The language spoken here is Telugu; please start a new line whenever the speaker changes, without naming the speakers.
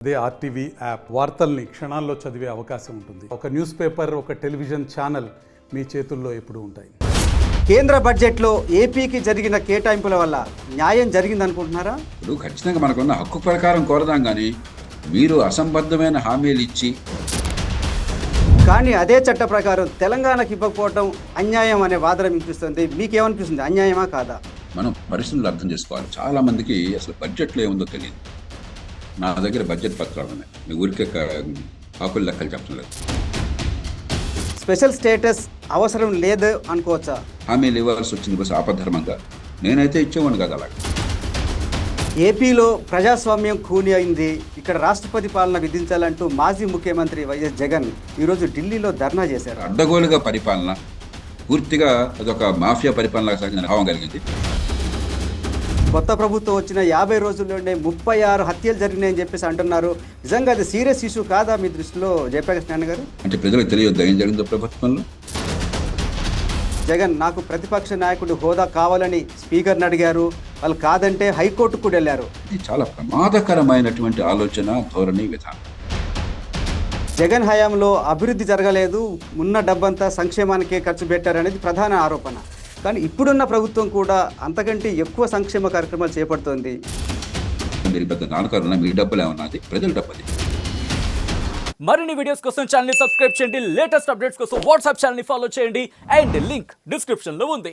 అదే ఆర్టీవీ యాప్ వార్తల్ని క్షణాల్లో చదివే అవకాశం ఉంటుంది. ఒక న్యూస్ పేపర్, ఒక టెలివిజన్ ఛానల్ మీ చేతుల్లో ఎప్పుడూ ఉంటాయి.
కేంద్ర బడ్జెట్లో ఏపీకి జరిగిన కేటాయింపుల వల్ల న్యాయం జరిగిందనుకుంటున్నారా?
ఇప్పుడు ఖచ్చితంగా మనకున్న హక్కు ప్రకారం కోరదాం, కానీ మీరు అసంబద్ధమైన హామీలు ఇచ్చి
కానీ అదే చట్ట ప్రకారం తెలంగాణకి ఇవ్వకపోవడం అన్యాయం అనే వాదన వినిపిస్తుంది. మీకేమనిపిస్తుంది, అన్యాయమా కాదా?
మనం పరిస్థితులు అర్థం చేసుకోవాలి. చాలా మందికి అసలు బడ్జెట్లో ఏముందో తెలియదు. నా దగ్గర బడ్జెట్ పత్రాలు ఉన్నాయి, మీ ఊరికే కాకులు లెక్కలు చెప్పడం లేదు.
స్పెషల్ స్టేటస్ అవసరం లేదు అనుకోవచ్చా?
హామీలు ఇవ్వాల్సి వచ్చింది బస్ ఆపద్ధర్మంగా. నేనైతే ఇచ్చేవాడిని కదా అలాగే.
ఏపీలో ప్రజాస్వామ్యం ఖూనీ అయింది, ఇక్కడ రాష్ట్రపతి పాలన విధించాలంటూ మాజీ ముఖ్యమంత్రి వైఎస్ జగన్ ఈరోజు ఢిల్లీలో ధర్నా చేశారు.
అడ్డగోలుగా పరిపాలన, పూర్తిగా అదొక మాఫియా పరిపాలన సాగిన భావం కలిగింది.
కొత్త ప్రభుత్వం వచ్చిన 50 రోజుల్లోనే 36 హత్యలు జరిగినాయని చెప్పేసి అంటున్నారు. నిజంగా అది సీరియస్ ఇష్యూ కాదా మీ దృష్టిలో జయప్రకాష్ నారాయణ గారు?
అంటే ప్రజలకు తెలియొద్దా ఏం జరిగిందో ప్రభుత్వంలో?
జగన్ నాకు ప్రతిపక్ష నాయకుడు హోదా కావాలని స్పీకర్ని అడిగారు, వాళ్ళు కాదంటే హైకోర్టుకు కూడా వెళ్ళారు.
ఇది చాలా ప్రమాదకరమైనటువంటి ఆలోచన, ధోరణి, విధానం.
జగన్ హయాంలో అభివృద్ధి జరగలేదు, ఉన్న డబ్బంతా సంక్షేమానికే ఖర్చు పెట్టారనేది ప్రధాన ఆరోపణ. కానీ ఇప్పుడున్న ప్రభుత్వం కూడా అంతకంటే ఎక్కువ సంక్షేమ కార్యక్రమాలు చేపడుతోంది.
మీరు పెద్ద నాన్నగారు, మీ డబ్బులు ఏమన్నది ప్రజల డబ్బది.
మరిన్ని వీడియోస్ కోసం ఛానల్ ని సబ్స్క్రైబ్ చేయండి. లేటెస్ట్ అప్డేట్స్ కోసం వాట్సాప్ ఛానల్ ని ఫాలో చేయండి. అండ్ లింక్ డిస్క్రిప్షన్ లో ఉంది.